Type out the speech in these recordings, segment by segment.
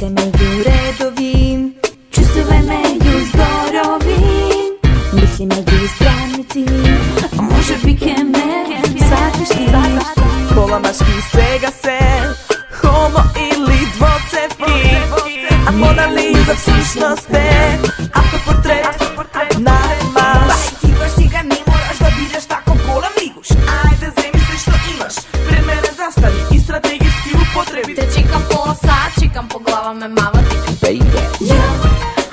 Читай меѓу редови, чувствувай меѓу зборови, мисли меѓу страници, а може би ке ме сватиш ти. Поламашки сега се, хомо или двоцевки, а Мона Лиза всушност е автопортрет на Маш. Бај, ти баш сега не мораш да бидеш таков голем лигуш. Ајде, земи се што имаш, пред мене застани и стратегиски употреби. Те чекам пола сат, чекам по глава ме мава ти. Ja,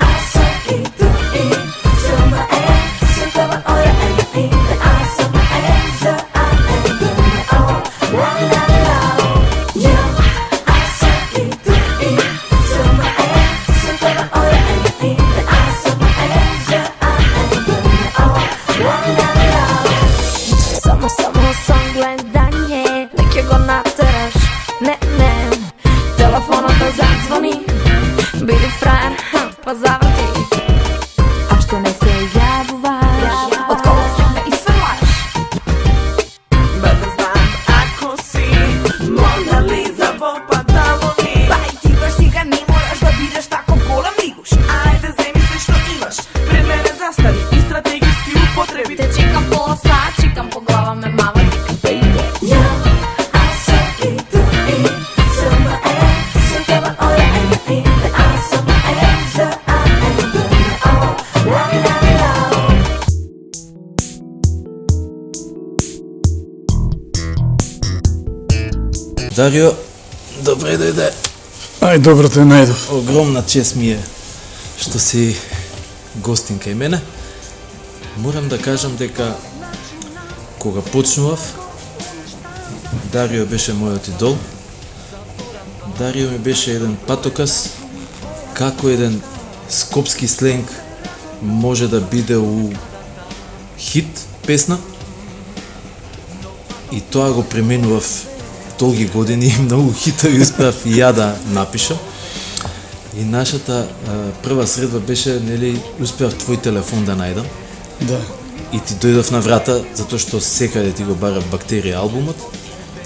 alltså inte som så det var jag inte som så la la la. Ja, alltså inte som så det var jag inte som la la la. Samo sam gledanje, neke go nateraš, ne, telefonat da zadzvoni, bili frajer, pa zavrti. A što ne se javуваš, od kola sebe isvrlaš. Бе знам ако си Мона Лиза во панталони. Бај, ти баш сега не мораш да бидеш таков голем лигуш. Ајде, земи се што имаш, пред мене застани и стратегиски употреби. Те чекам пола сат, чекам по глава ме мава ти. Ja, alltså inte som det var jag inte som så la la la. Дарио, добре дојде. Ај, добро те најдов. Огромна чест ми е што си гостин кај мене. Морам да кажам дека кога почнував, Дарио беше мојот идол. Дарио ми беше еден патоказ како еден скопски сленг може да биде у хит песна. И тоа го пременував долги години, многу хитови успеав и ја да напишам. И нашата прва средба беше, нели, успеав твој телефон да најдам. Да. И ти дојдов на врата, затоа што секаде ти го бара Бактерија албумот.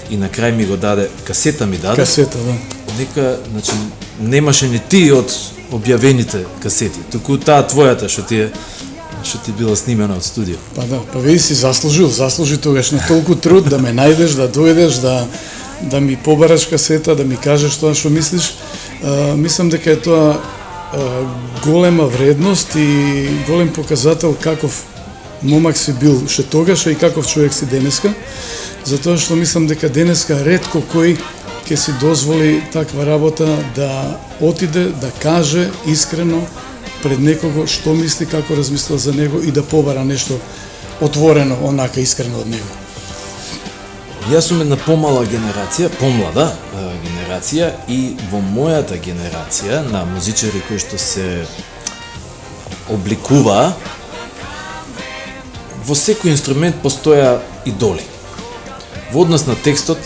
И на крај ми го даде, касета ми даде. Касета, да. Нека, значи, немаше ни ти од објавените касети, туку таа твојата што ти била снимена од студио. Па да, па види си заслужи тогаш на толку труд да ме најдеш, да дојдеш, да ми побараш касета, да ми кажеш тоа што мислиш. Мислам дека е тоа голема вредност и голем показател каков момак си бил ше тогаш и каков човек си денеска. Затоа што мислам дека денеска ретко кој ќе си дозволи таква работа да отиде, да каже искрено пред некого што мисли, како размислува за него и да побара нешто отворено, онака искрено од него. Јас сум една помала генерација, помлада генерација и во мојата генерација на музичари кои што се обликуваа, во секој инструмент постоја идоли. Во однос на текстот,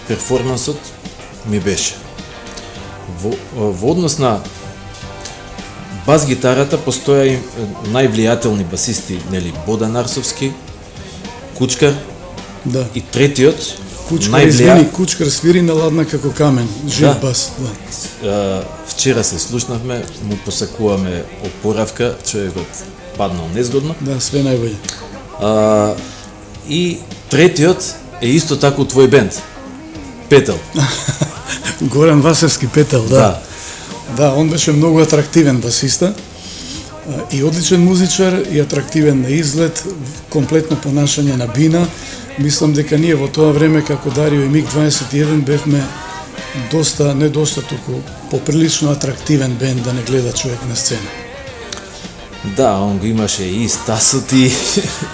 перформансот ми беше. Во однос на бас гитарата постоја и највлијателни басисти, нели, Бодан Арсовски, Кучкар, Да. и третиот, Кучкар свири на ладна како камен, жив бас, да. Вчера се слушнавме, му посакуваме опоравка, човекот паднал незгодно. Да, све најбоље. И третиот е исто тако твој бенд, Петел. Горан Васевски Петел, да. Да. Да, он беше многу атрактивен басиста и одличен музичар и атрактивен на изглед, комплетно понашање на бина. Мислам дека ние во тоа време како Дарио и МиГ-21 бевме не доста туку поприлично атрактивен бенд да не гледа човек на сцена. Да, он го имаше и стасот и...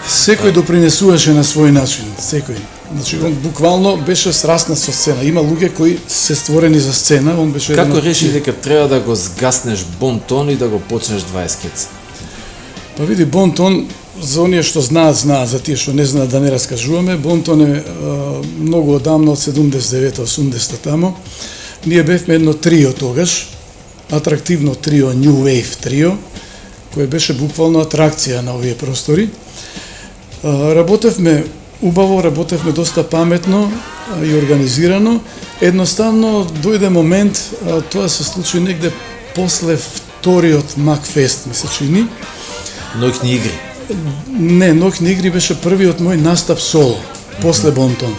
Секој допринесуваше на свој начин, секој. Значи, он буквално беше сраснат со сцена. Има луѓе кои се створени за сцена, он беше... Како реши дека треба да го згаснеш Бонтон и да го почнеш 20 скец? Па види, Бонтон, за оние што знаат, за тие што не знаат да не раскажуваме, Бонтон е многу одамно, од 79-80 тамо. Ние бевме едно трио тогаш, атрактивно трио, New Wave трио, кој беше буквално атракција на овие простори. Работевме убаво, работевме доста паметно и организирано Едноставно дојде момент, тоа се случи негде после вториот Макфест, ми се чини. Ноќни игри. Не, Ноќни игри беше првиот мој настап соло, после Бонтон.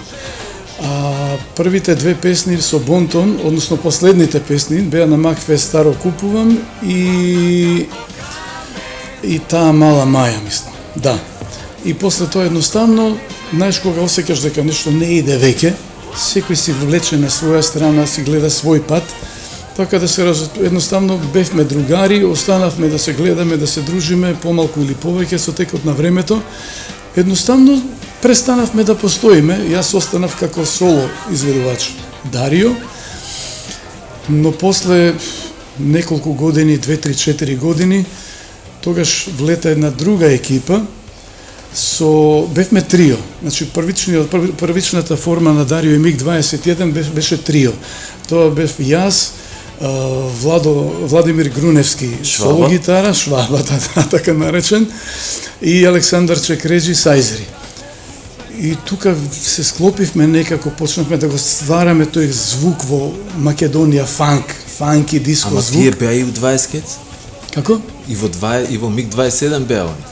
А првите две песни со Бонтон, односно последните песни, беа на Макфест Старо Купувам и таа Мала Маја, мислам. Да. И после тоа едноставно, знаеш кога осеќаш дека нешто не иде веќе, секој си влече на своја страна, си гледа свој пат, така да се едноставно бевме другари, останавме да се гледаме, да се дружиме помалку или повеќе со текот на времето. Едноставно престанавме да постоиме, јас останав како соло изведувач Дарио, но после неколку години, 2-3-4 години, тогаш влета една друга екипа, бевме трио. Значи првичната форма на Дарио и МиГ-21 беше трио. Тоа бев јас, Владимир Груневски, соло гитара, Шваба, така наречен, и Александар Чекреджи Сајзери. И тука се склопивме некако, почнавме да го ствараме тој звук во Македонија, фанк и диско звук. Ама тие беа и во 20 Како? И во МиГ-27 беа они.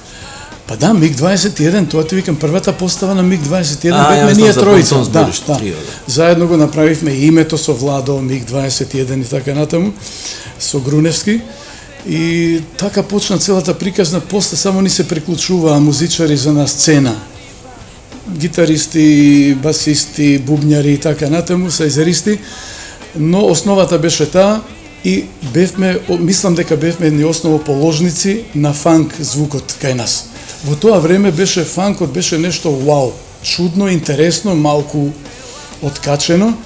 Па да, МиГ-21, тоа ти викам, првата постава на МиГ-21 бевме ние тројца. Да. Заедно го направивме името со Владо, МиГ-21 и така натаму, со Груневски. И така почна целата приказна, после само ни се приклучуваа музичари за на сцена. Гитаристи, басисти, бубњари и така натаму, сајзеристи, но основата беше таа и мислам дека бевме едни основоположници на фанк звукот кај нас. Во тоа време фанкот беше нешто вау, чудно, интересно, малку откачено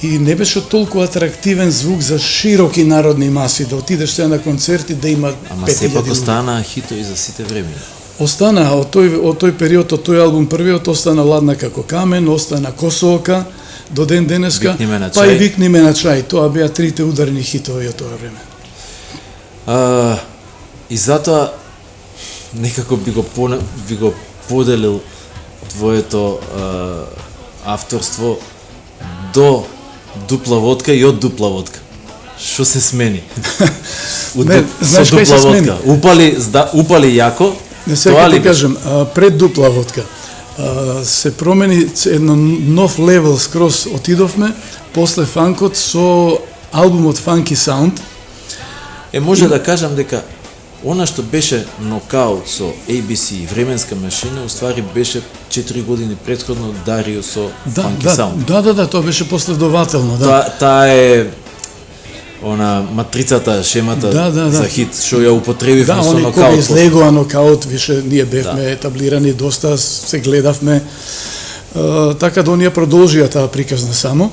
и не беше толку атрактивен звук за широки народни маси, да отидеш сега на концерти да има 5000 луѓе. Ама сепак останаа хитови за сите времена. Остана од тој период, од тој албум првиот, остана Ладна како камен, остана Косоока, до ден денеска, па и Викни ме на чај. Тоа беа трите ударни хитови од тоа време. И затоа некако би го поделил твоето авторство до дупла водка и од дупла водка. Што се смени? Знаеш кај се смени? Упали јако. Не сега ти кажем, пред дупла водка се промени едно нов левел, скроз отидовме после фанкот со албумот Funky Sound. Може да кажам дека она што беше нокаут со ABC и Временска машина, уствари беше 4 години претходно Дарио со Funky Sound. Да, тоа беше последователно, Таа е матрицата, шемата за хит, што ја употребивме со нокаут. Кога излегува нокаут, више ние бевме етаблирани, доста се гледавме, така да оние продолжија таа приказна само.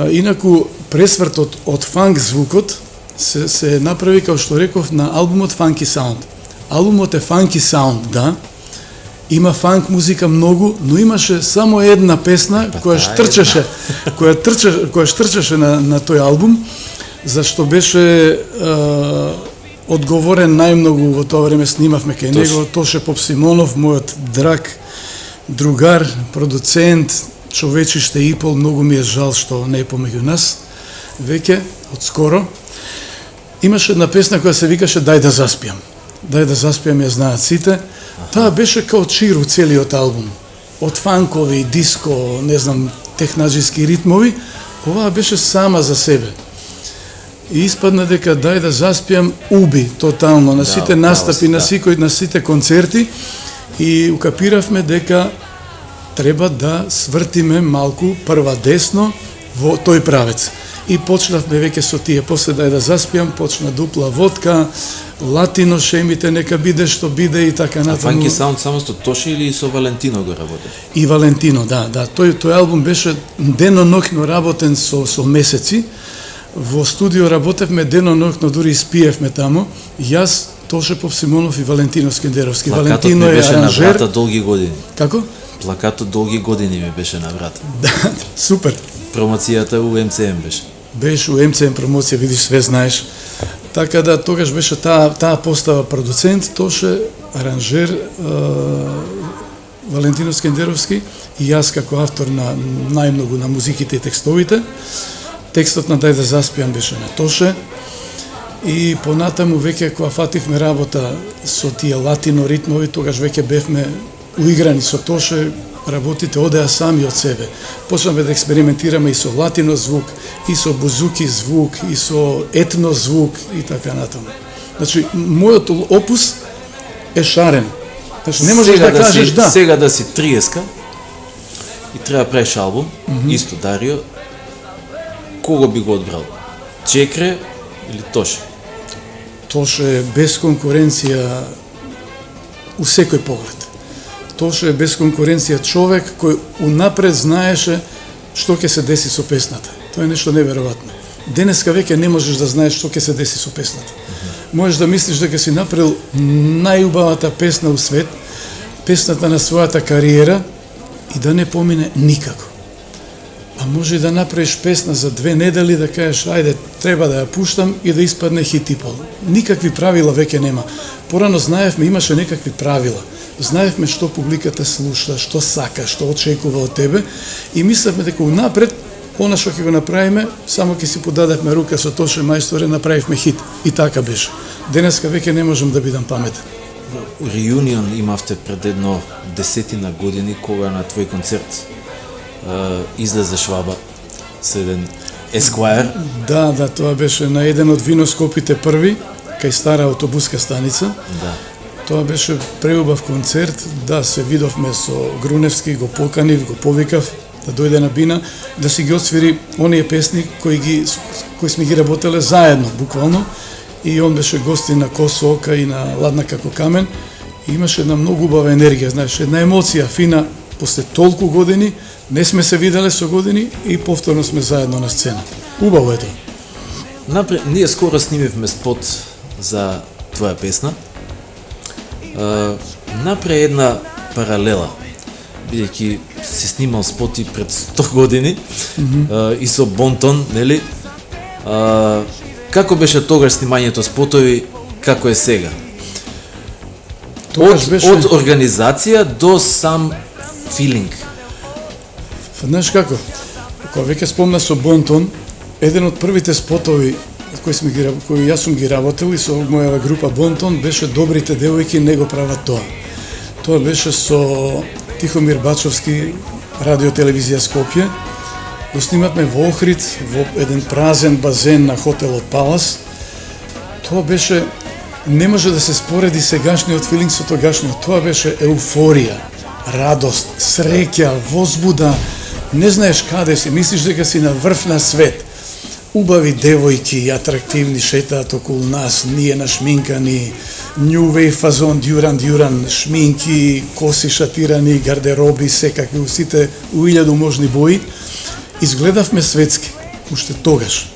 Инаку, пресвртот од фанк звукот се направи, како што реков, на албумот Funky Sound. Албумот е Funky Sound, да, има фанк музика многу, но имаше само една песна која штрчеше на тој албум, зашто беше одговорен најмногу во тоа време, снимавме кај него, Тоше Попсимонов, мојот драг другар, продуцент, човечиште и пол, многу ми е жал што не е помеѓу нас, веќе, од скоро. Имаше една песна која се викаше Дај да заспијам. Дај да заспијам, ја знаат сите. Таа беше као чиру целиот албум. Од фанкови, диско, не знам, технаџиски ритмови, оваа беше сама за себе. И испадна дека Дај да заспијам уби тотално на сите настапи, на сите концерти и укапиравме дека треба да свртиме малку прва десно во тој правец. И почнавме веќе со тие, после Дај да заспијам, почна дупла водка, латино шемите, нека биде што биде и така натаму. Funky Sound само со Тоши или со Валентино го работе? И Валентино, да. Тој албум беше дено-ноќно работен со месеци. Во студио работевме дено-ноќно, дури спиевме тамо. Јас, Тоше Попсимонов и Валентино Скендеровски. Валентино е аранжер. Плакатот ми беше на врата долги години. Како? Плакатот долги години ми беше на врата. Да, супер. Промоцијата у МЦМ беше. Беше у МЦМ промоција, видиш, све знаеш. Така да, тогаш беше таа постава продуцент, Тоше, аранжер, Валентино Скендеровски и јас како автор на најмногу на музиките и текстовите. Текстот на Дај да заспиам беше на Тоше и понатаму веќе кога фативме работа со тие латино ритмови, тогаш веќе бевме уиграни со Тоше, работите одеа сами од себе. Почнавме да експериментираме и со латино звук, и со бузуки звук, и со етно звук и така натаму. Значи, мојот опус е шарен. Значи, не можеш да кажеш да. Сега да си 30-ка и треба да правиш албум, исто Дарио, кого би го одбрал? Чекре или Тоше? Тоше е без конкуренција у секој поглед. Тоше е без конкуренција човек кој унапред знаеше што ќе се деси со песната. Тоа е нешто неверојатно. Денеска веќе не можеш да знаеш што ќе се деси со песната. Можеш да мислиш дека си направил најубавата песна у свет, песната на својата кариера и да не помине никако. А може и да направиш песна за 2 недели да кажеш ајде треба да ја пуштам и да испадне хит и пол. Никакви правила веќе нема. Порано знаевме, имаше некакви правила. Знаевме што публиката слуша, што сака, што очекува од тебе и мислевме дека унапред она што ќе го направиме, само ќе си подадевме рука со Тоше мајсторе, направивме хит. И така беше. Денеска веќе не можам да бидам паметен. Реунион имавте пред едно 10 години, кога на твој концерт излезе Шваба со еден Esquire. Да, тоа беше на еден од виноскопите први, кај стара автобуска станица. Да. Тоа беше преубав концерт, да, се видовме со Груневски, го поканив, го повикав да дојде на бина, да си ги освири оние песни кои сме ги работеле заедно, буквално, и он беше гостин на Косо ока и на Ладна како камен, и имаше една многу убава енергија, знаеш, една емоција фина, после толку години, не сме се виделе со години и повторно сме заедно на сцена. Убаво е тоа. Ние скоро снимивме спот за твоја песна. Напре една паралела, бидејќи се снимал споти пред 100 години и со Бонтон, нели? Како беше тогаш снимањето спотови, како е сега? Од организација до сам филинг. Знаеш како? Кога веќе спомна со Бонтон, еден од првите спотови кои јас сум ги работил и со мојава група Бонтон беше Добрите девојки не го прават тоа. Тоа беше со Тихомир Бачовски, радио телевизија Скопје. Го снимавме во Охрид, во еден празен базен на хотелот Палас. Тоа беше, не може да се спореди сегашниот филинг со тогашниот. Тоа беше еуфорија, радост, среќа, возбуда. Не знаеш каде си, мислиш дека си на врв на свет. Убави девојки, атрактивни, шетаат околу нас, ние нашминкани, New Wave фазон, Дюран, шминки, коси шатирани, гардероби, секакви, сите у 1000 можни бои. Изгледавме светски, уште тогаш.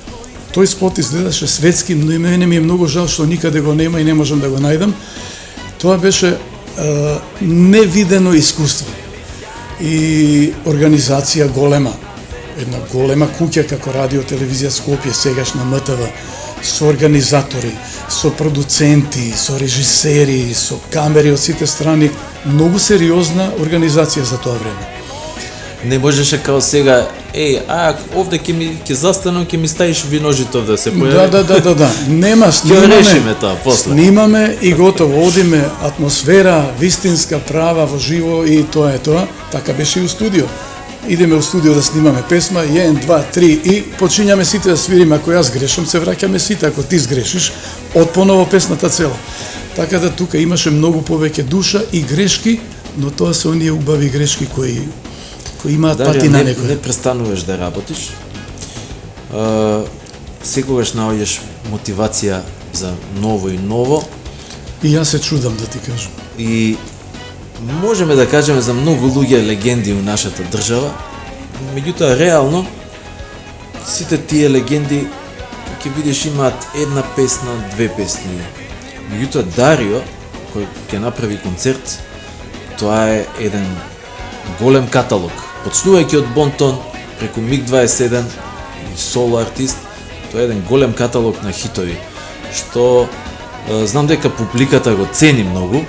Тој спот изгледаше светски, но и мене ми е многу жал што никаде го нема и не можам да го најдам. Тоа беше невидено искуство. И организација голема. Една голема куќа како радио телевизија Скопје, сегашна МТВ, со организатори, со продуценти, со режисери, со камери од сите страни, многу сериозна организација за тоа време. Не можеше као сега, овде ќе застанам, ќе ми ставиш виножито да се појави. Да. Нема, решиме тоа после. Снимаме и готово, одиме, атмосфера, вистинска, права, во живо и тоа е тоа. Така беше и у студио. Идеме у студио да снимаме песма, 1, 2, 3 и почињаме сите да свириме. Ако јас грешам, се враќаме сите, ако ти сгрешиш, од поново песната цела. Така да тука имаше многу повеќе душа и грешки, но тоа се оние убави грешки кои имаат пати на некој. Не престануваш да работиш. Секогаш наоѓаш мотивација за ново и ново. И јас се чудам, да ти кажам. И можеме да кажеме за многу луѓе легенди у нашата држава, меѓутоа реално сите тие легенди ќе видиш имаат една песна, 2 песни. Меѓутоа Дарио кој ќе направи концерт, тоа е еден голем каталог. Почнувајќи од Бонтон преку МиГ-27 и соло артист, тоа е еден голем каталог на хитови, што знам дека публиката го цени многу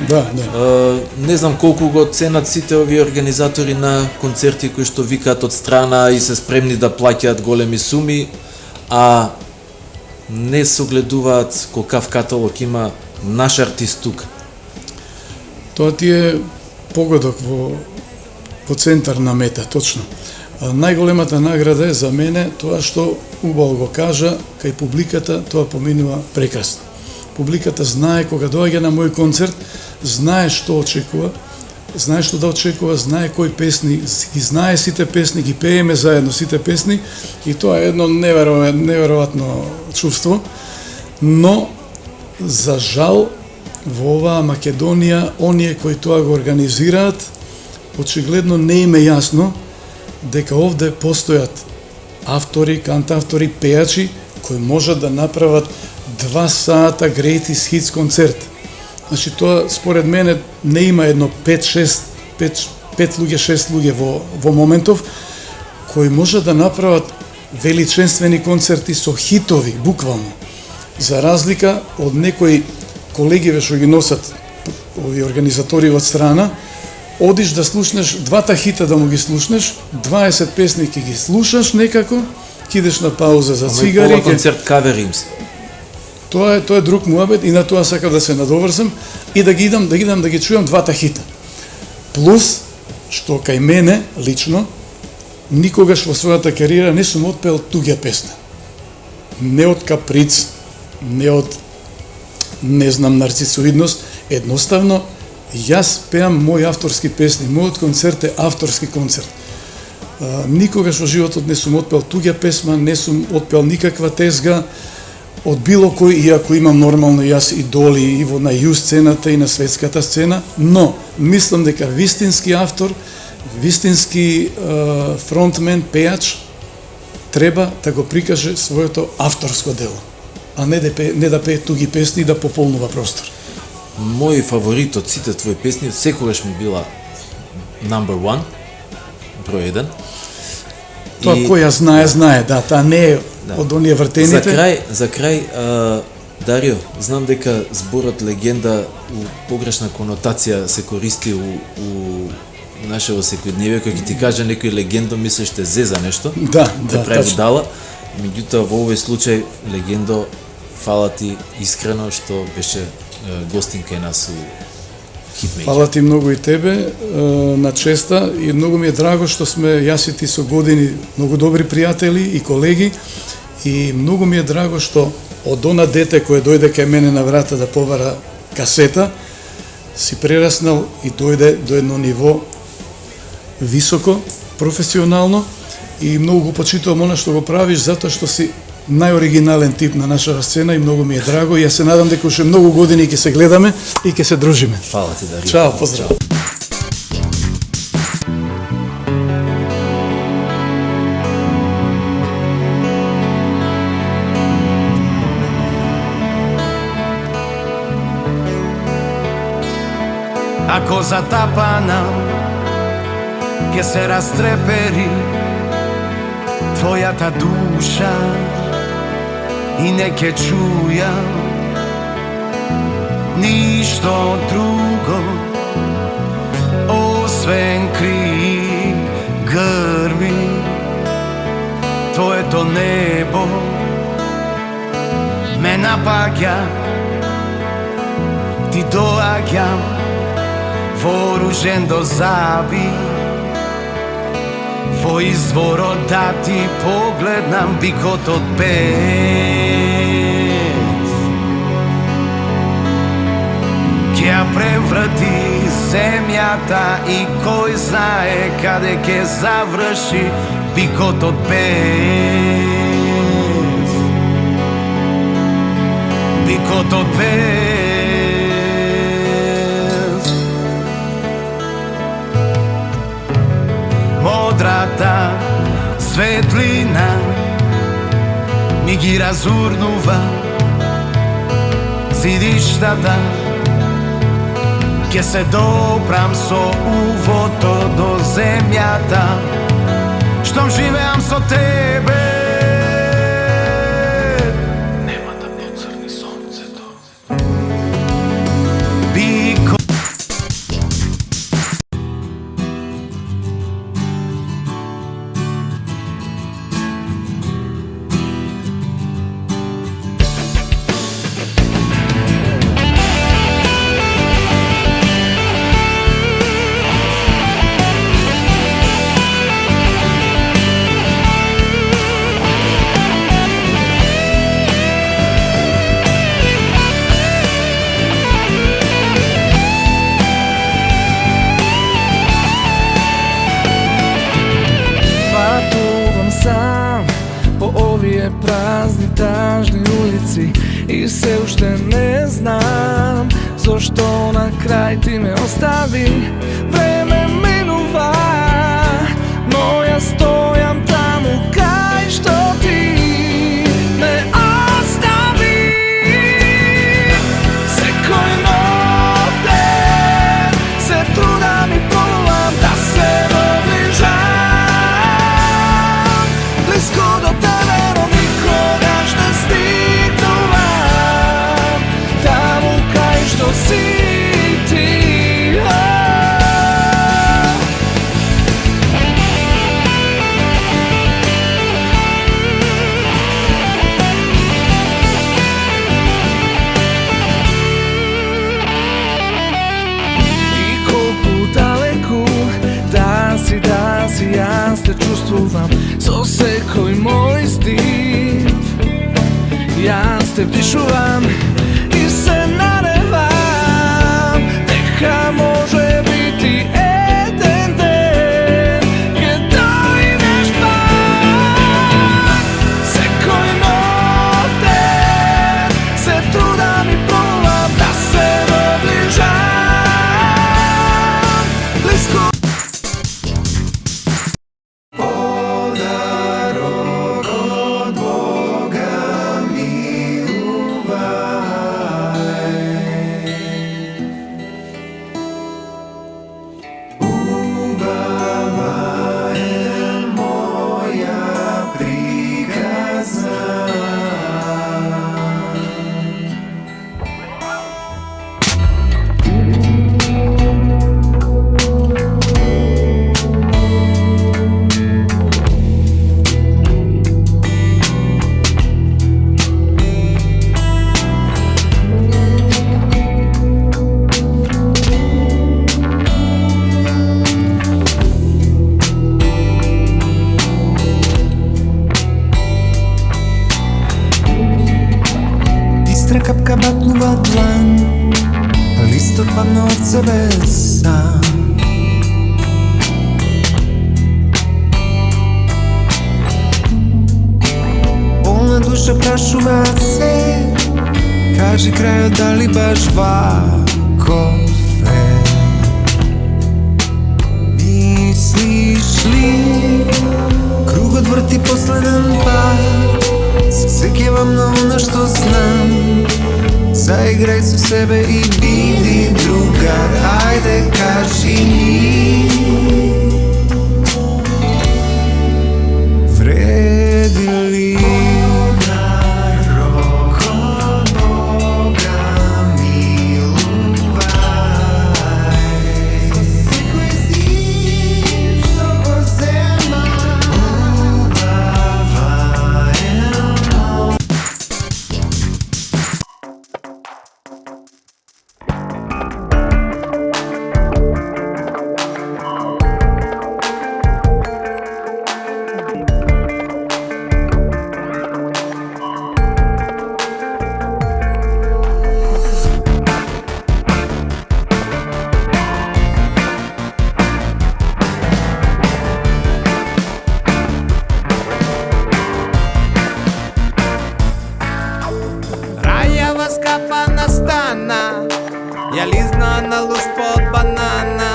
Да, да. Не знам колку го ценат сите овие организатори на концерти кои што викаат од страна и се спремни да плаќаат големи суми, а не согледуваат колкав каталог има наш артист тука. Тоа ти е погодок во центар на мета, точно. Најголемата награда е за мене тоа што убаво го кажа кај публиката, тоа поминува прекрасно. Публиката знае кога доаѓа на мој концерт, знае што очекува, знае што да очекува, знае кои песни, ги знае сите песни, ги пееме заедно сите песни и тоа е едно неверојатно чувство, но за жал во оваа Македонија оние кои тоа го организираат очигледно не им е јасно дека овде постојат автори, кантавтори, пејачи кои можат да направат 2 сата Greatest Hits концерт. Значи тоа според мене не има едно 5 луѓе, 6 луѓе во моментов кои можат да направат величествени концерти со хитови, буквално. За разлика од некои колеги што ги носат овие организатори од страна, одиш да слушнеш 2 хита да му ги слушнеш, 20 песни ќе ги слушаш некако, ќе идеш на пауза за цигари. Ама концерт каверим се. Тоа е друг муабет и на тоа сакам да се надоврзам и да ги идам да ги чујам 2 хита. Плюс што кај мене лично никогаш во својата кариера не сум отпел туѓа песна. Не од каприц, не од не знам нарцисоидност, едноставно јас пеам мои авторски песни, мојот концерт е авторски концерт. Никогаш во животот не сум отпел туѓа песма, не сум отпел никаква тезга од било кој, иако имам нормално јас идоли и на ју сцената и на светската сцена, но мислам дека вистински автор, вистински фронтмен, пејач, треба да го прикаже своето авторско дело, а не да пее туги песни и да пополнува простор. Мој фаворит од сите твои песни секогаш ми била number 1, број 1. Тоа кој ја знае, да, таа не е од оние вртените. За крај, Дарио, знам дека зборот легенда у погрешна конотација се користи у нашето секојдневие, кој ќе ти каже некој легендо, мислиш те зеза нешто, да прави будала. Меѓутоа во овој случај легендо, фала ти искрено што беше гостин кај нас у Хитмејќ. Фала ти многу и тебе на честа и многу ми е драго што сме јас и ти со години многу добри пријатели и колеги и многу ми е драго што од она дете кое дојде кај мене на врата да побара касета си прераснал и дојде до едно ниво високо, професионално и многу го почитувам она што го правиш затоа што си најоригинален тип на нашата сцена и многу ми е драго и јас се надам дека уште многу години ќе се гледаме и ќе се дружиме. Фала ти, Дарио. Чао, поздрав. Ако затапанам, ќе се растрепери твојата душа и не ќе чујам ништо друго освен крик, грми, твоето небо ме напаѓа, ти доаѓам вооружен до заби, во изворот да ти погледнам бикот од пес. Ќе ја преврати земјата и кој знае каде ќе заврши бикот од пес. Бикот од пес. Модрата светлина ми ги разурнува зидиштата, ќе се допрам со увото до земјата, штом живеам со тебе. Нема да поцрни сонцето. Бико месеци и се уште не знам зошто на крај ти ме остави. Време минува, но ја стојам таму кај што ти ме остави. Секој нов ден се трудам и пробувам да се доближам близко до тебе, но никогаш не стигнувам таму кај што си ти. Да си јас те чувствувам со секој мој стив. Јас те вдишувам и се надевам дека може бити еден ден ќе дојдеш пак. Секој нов ден се трудам и пробувам да се доближам близко. Капка батнува длан, листот падна од себе сам. Полна душа прашуваат се, кажи крајот дали баш ваков е. Мислиш ли, кругот врти последен пат, се сеќавам на она што знам. Заиграј со себе и биди другар, ајде кажи ми, вреди ли? Рокот Бога милувај, со секој зив што го зема, убава е мој. Ја лизна на луш под банана.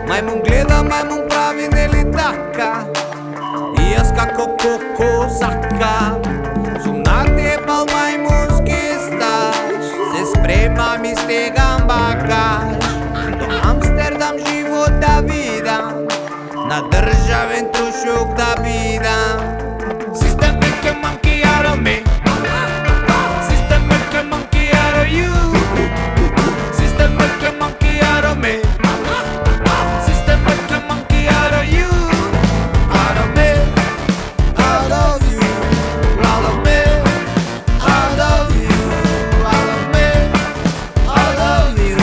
Мајмун гледа, мајмун прави, нели така? И јас како коко сакам. Сумнат е пал мајмунски стаж. Се спремам и стегам багаж. До Амстердам живот да видам, на државен трошок да бидам. System make a monkey out of me. System make a monkey out of you. System make a monkey out of me. System make a monkey out of you. Out of me, out of you. Out of me, out of you. Out of me, out of you.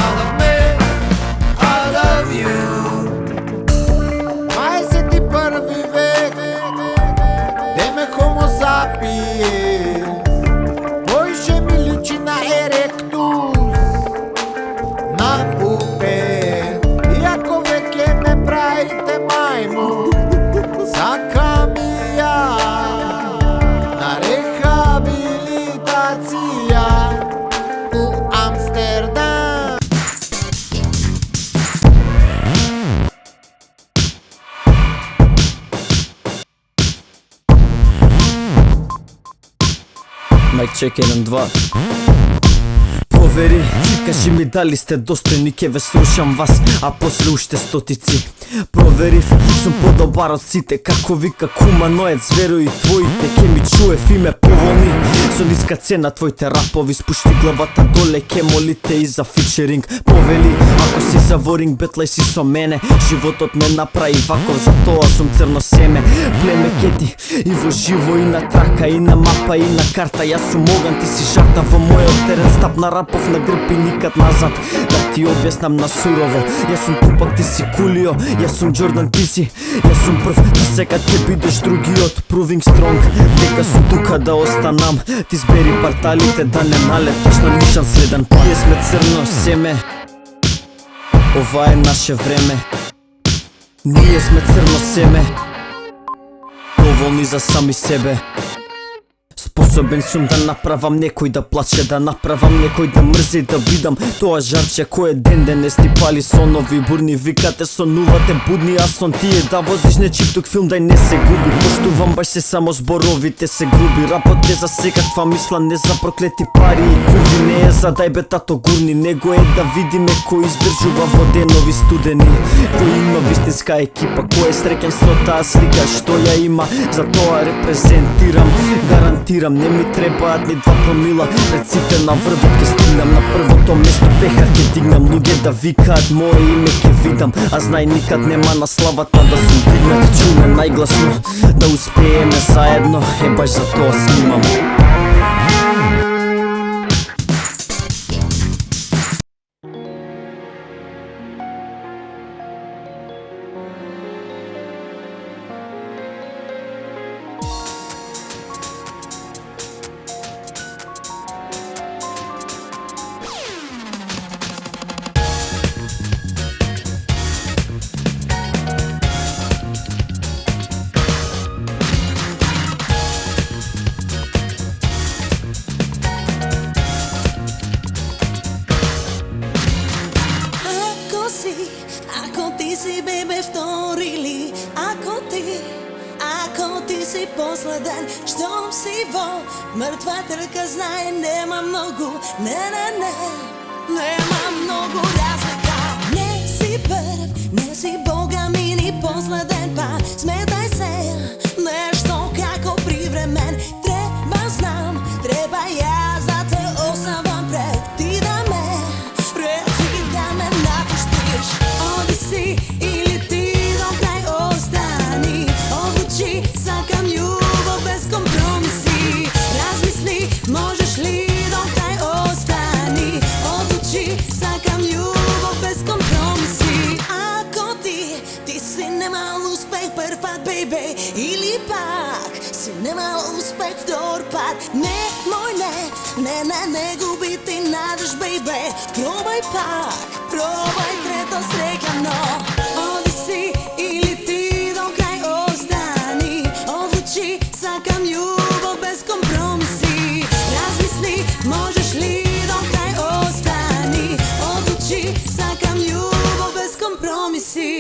Out of me, out of you. Mai se ti prvi vek Kroacija u Amsterdam. Mic check 1-2. Провери, кажи ми дали сте достојни, ке ве слушам вас, а после уште стотици. Проверив, сум подобар од сите, како вика куманоед, зверои твоите, ке ми чуев и ме поволни. Со ниска цена твоите рапови, спушти главата доле, ке молите и за фичеринг. Повели, ако си за воринг, бетлај си со мене, животот не направи ваков, затоа сум црно семе. Племе кети, и во живо, и на трака, и на мапа, и на карта. Јас сум оган, ти си жата во мојот терен, стап на рапов на грб и никад назад. Да ти објаснам на сурово, јас сум Тупак, ти си Кулио, јас сум Джордан, ти си, јас сум прв, ти секад ке бидеш другиот, proving strong, дека сум тука да останам. Ти збери парталите да не налеташ на нишан следен план. Ние сме црно семе, ова е наше време. Ние сме црно семе, доволни за сами себе. Способен сум да направам некој да плаче, да направам некој да мрзи, да бидам тоа жарче кој ден денес ти пали сонови бурни. Викате сонувате будни, а сон ти е да возиш нечив тук филм, дај не се губи. Поштувам баш се само зборовите се груби. Рапот е за секаква мисла, не за проклети пари и курви. Не е за дај бе тато гурни, него е да видиме кој издржува во денови студени, кој има вистинска екипа, кој е среќен со таа слика што ја има. Затоа репрезентирам, гарантирам, не ми требаат ни 2 промила. Пред сите на врвот ке стигнам, на првото место пехар ке дигнам. Луѓе да викаат моje име ке видам, а знај никад нема на славата да сум дигнат. Чуме најгласно, да успееме заедно, е баш за тоа снимам. Ако ти си бебе вторили, ако ти си последен, щом си во мртва трка, знае, нема многу, нема многу разлика. Не си прв, не си Бога ми ни последен, па сметај се, нешто како привремен. Треба знам, треба јас да те оставам пред ти да ме напуштиш. Оди си или ти до крај остани, одлучи, сакам љубов без компромиси. Размисли, можеш ли до крај остани, одлучи, сакам љубов без компромиси. Ако ти си немал успех прв пат, бейбе, или пак си немал успех втор пат, не, мој не губи ти надеж, бейбе. Пробај пак, пробај трето среќано. Оди си или ти до крај остани, одлучи, сакам љубов без компромиси. Размисли, можеш ли до крај остани, одлучи, сакам љубов без компромиси.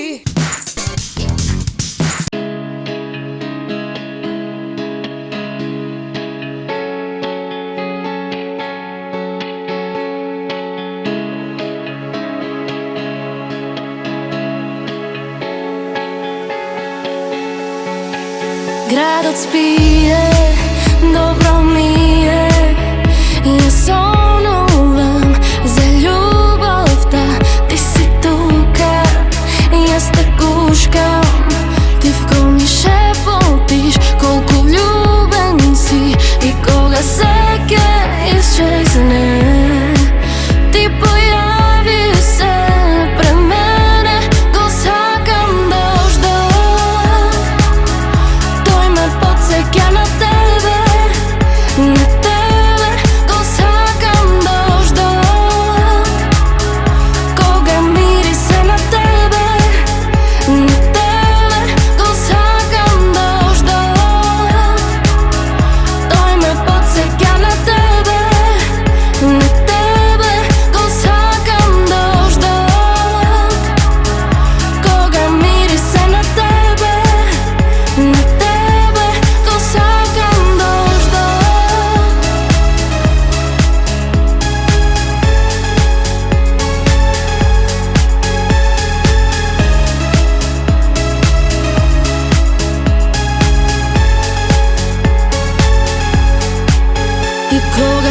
Градот спие, добро ми е, ја сонувам за љубовта. Ти си тука, јас те гушкам, ти вкл ми шепотиш колку љубен си и кога се ке исчезне. Ти појави се пред мене, го сакам да ождам. Тој ме потсеќа на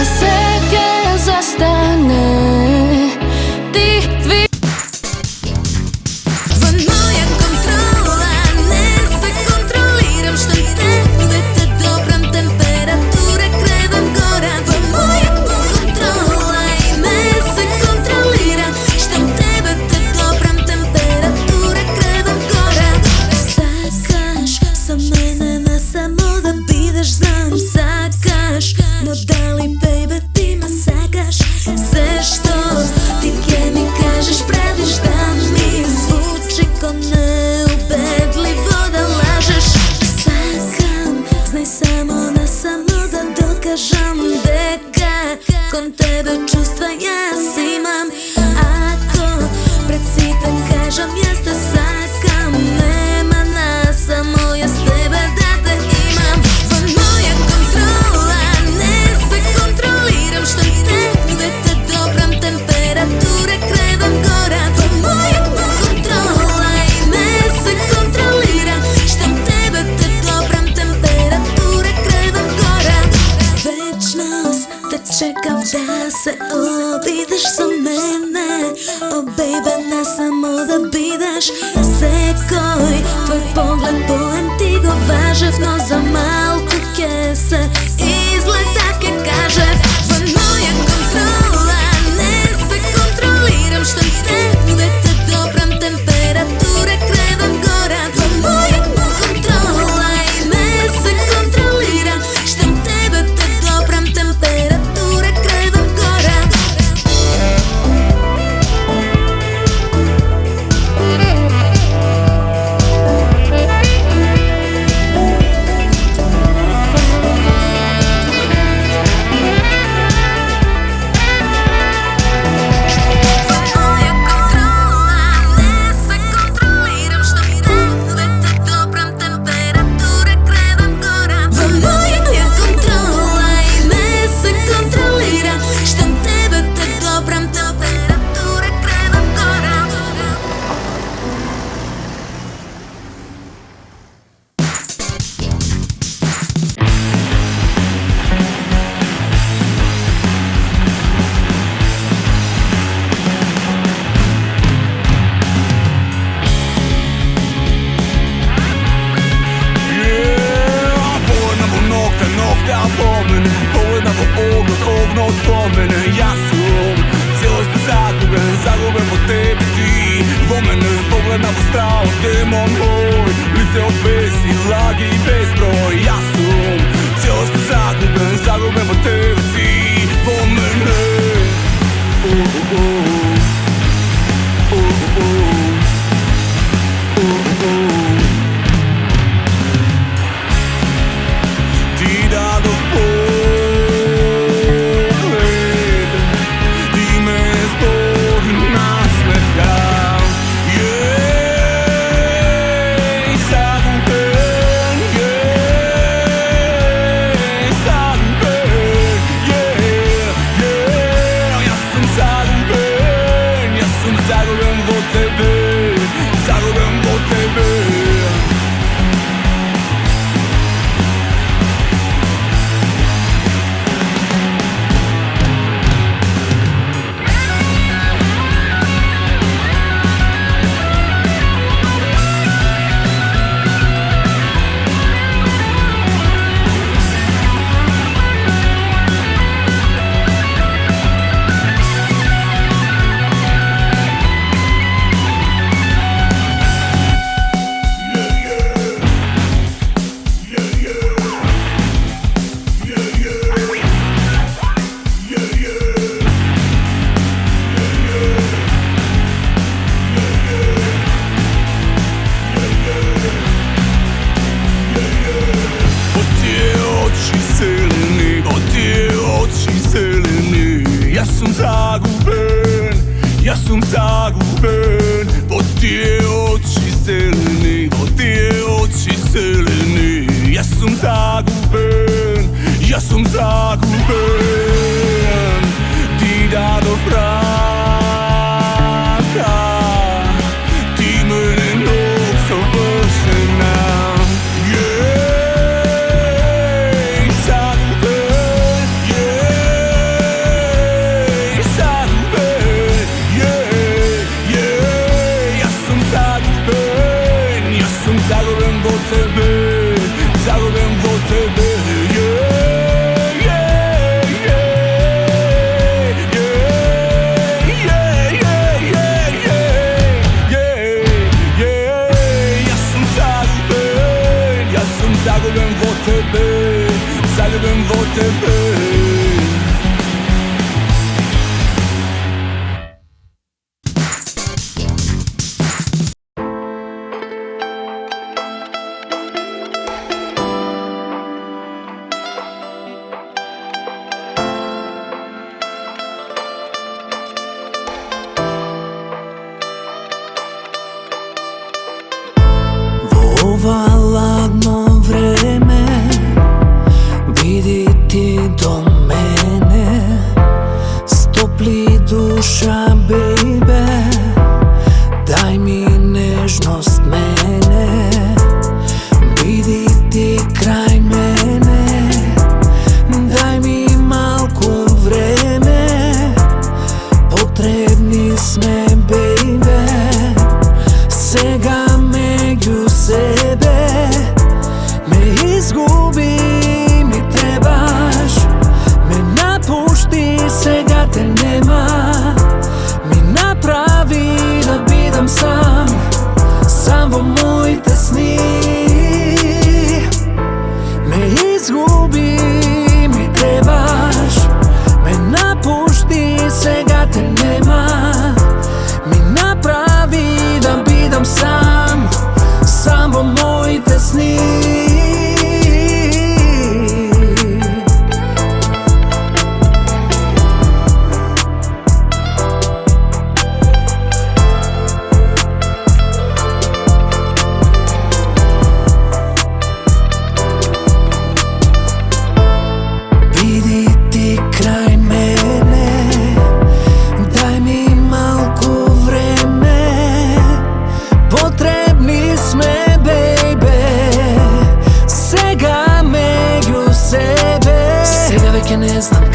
се ќе застане. Ти ви Во моја контрола не се контролирам, што тебе те добрам температура кревам гора. Во моја контрола и не се контролирам, што тебе те добрам температура кревам гора. Сакаш со мене не само да бидеш, знам сакаш, но дали бейбе ти ме сакаш? Се што ти ќе ми кажеш правиш да ми звучи ко неубедливо да лажеш. Сакам, знај само да докажам дека кон тебе чувства јас имам. Ако пред сите кажам јас те сакам, нема нас, само јас тебе да те имам. Во моја контрола не се контролирам, што тебе те добрам температура кревам гора. Во моја контрола и не се контролирам, што тебе те добрам температура кревам гора. Вечност те чекав да се обидеш со мене, о бейбе, не само да бидеш. Секој твој поглед поем ти го важев, но за малку ќе се излетав, ќе кажев. Во моја контрола не се контролирам, што тебе те добрам температура кревам гора. Во моја контрола и не се контролирам, што тебе те добрам температура кревам гора.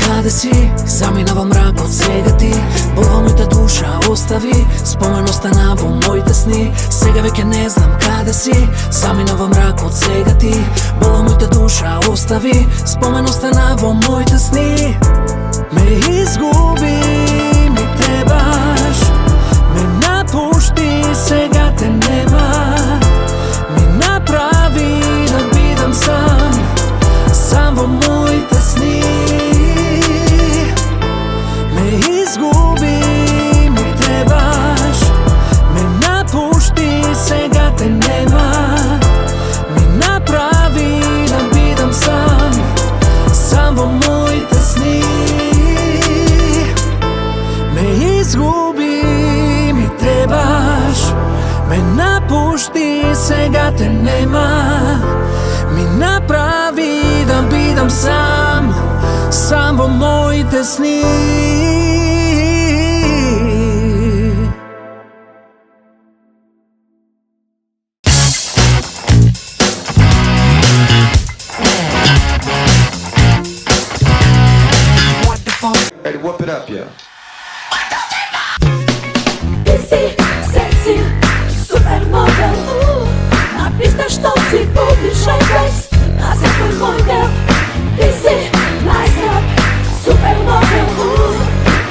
каде си, замина во мракот сега ти. Болва мојата душа остави, спомен остана во моите сни. Сега веќе не знам каде си, замина во мракот сега ти. Болва мојата душа остави, спомен остана во моите сни. Ме изгуби, ми требаш, ме напушти, сега те нема. Ми направи да бидам сам, сам во моите сни. Ме изгуби, ми требаш, ме напушти, сега те нема. Ми направи да бидам сам, сам во моите сни. Ме изгуби, ми требаш, ме напушти, сега те нема. Ми направи да бидам сам, сам во моите сни. Ready, whip it up, yeah. Ти си секси, супермодел. На писта што си будиш без на секој мој дел. Ти си најсрап, супермодел.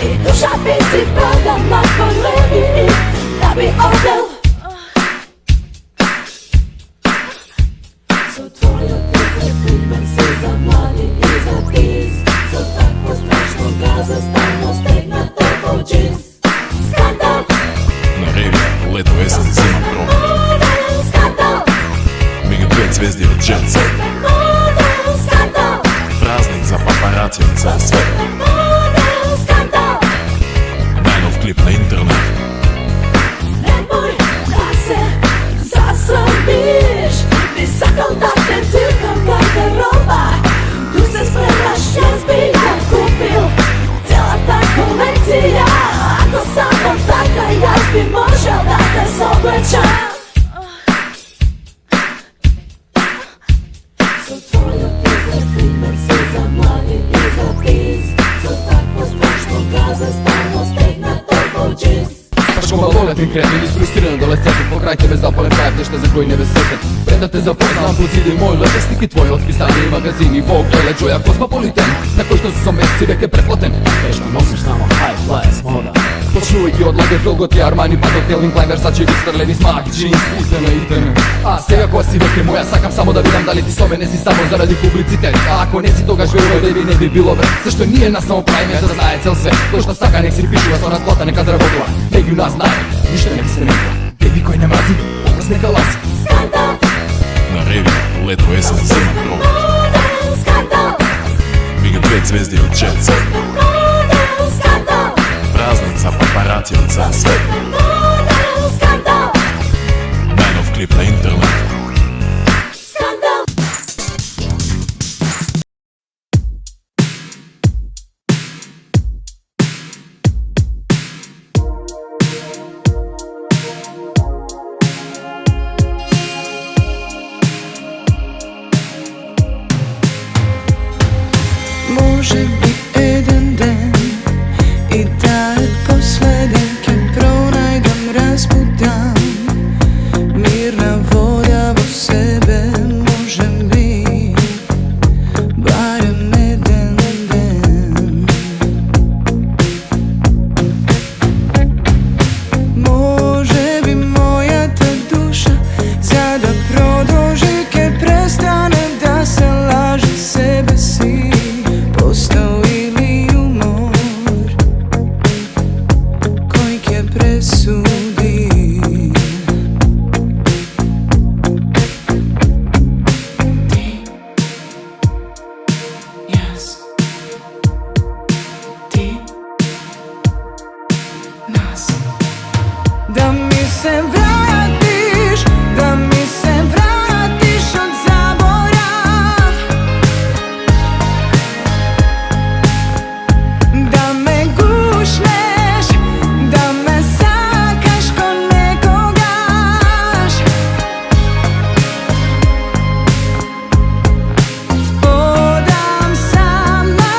И душа би си продам на кој леви да би одел. Со твојот изрек мен се замали и за тиз. За такво страшно газа стално стегнато во джинс. Скандал. На ревија, лето, есен, зима, пром. Скандал. Меѓу две звезди од Jet Set. Скандал. Празник за папараци од цел свет. Скандал. Најнов клип на интернет. Немој да се засрамиш. Би сакал да те циркам гардероба. Ту се спремаш, јас би ја купил целата колекција. Ако само така, јас би можел да те соблечам. Со твојот изрек мен се замали и за тиз. За такво страшно газа стално стегнато во джинс. Како малолетен кретен, изфрустриран адолесцент, покрај тебе запален прајав нешта за кој не бе сетен. Пред да те запознам, позиди мој лепестник и твој отписани и магазини во Гледа Джоја Космополитен, на кој што со месеци веќе преплатен. Кај што носиш само high flyers мода. Почнувајќи од Лагерфелд и Армани па до Келвин Клайн, Версаче, Вистерлен и Смак, джинс, итн. А сега кога си веќе моја, сакам само да видам дали ти со мене си само заради публицитет. А ако не си, тогаш верувај да не би било вред. Зашто ние нас само правиме да знае цел свет. Тој што сака нек си пишува со расплата, нека заработува. Меѓу нас знае, ништо не би се менува. Беби кој не мрази, образ нека ласи. Скандал. На ревија, лето, есен, зима, пром. Скандал. Меѓу две звезди од Jet Set. Скандал. Празник за папараци од цел свет. Скандал. Најнов клип на интернет. Скандал. Може би еден ден и да е последен, ке пронајдам, разбудам мирна вода во себе, може би барем еден ден. Може би мојата душа за да продолжи ке престане да се лаже себе си. Оставили умор кој ќе пресуди. Ти, јас, ти, нас. Да ми се вратиш, да ми се вратиш од заборав. Да ме гушнеш, да ме сакаш ко некогаш. Одам сама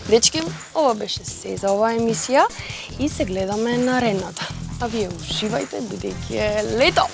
Дечки, ова беше се за оваа емисија и се гледаме наредната. А вие уживајте бидејќи е лето!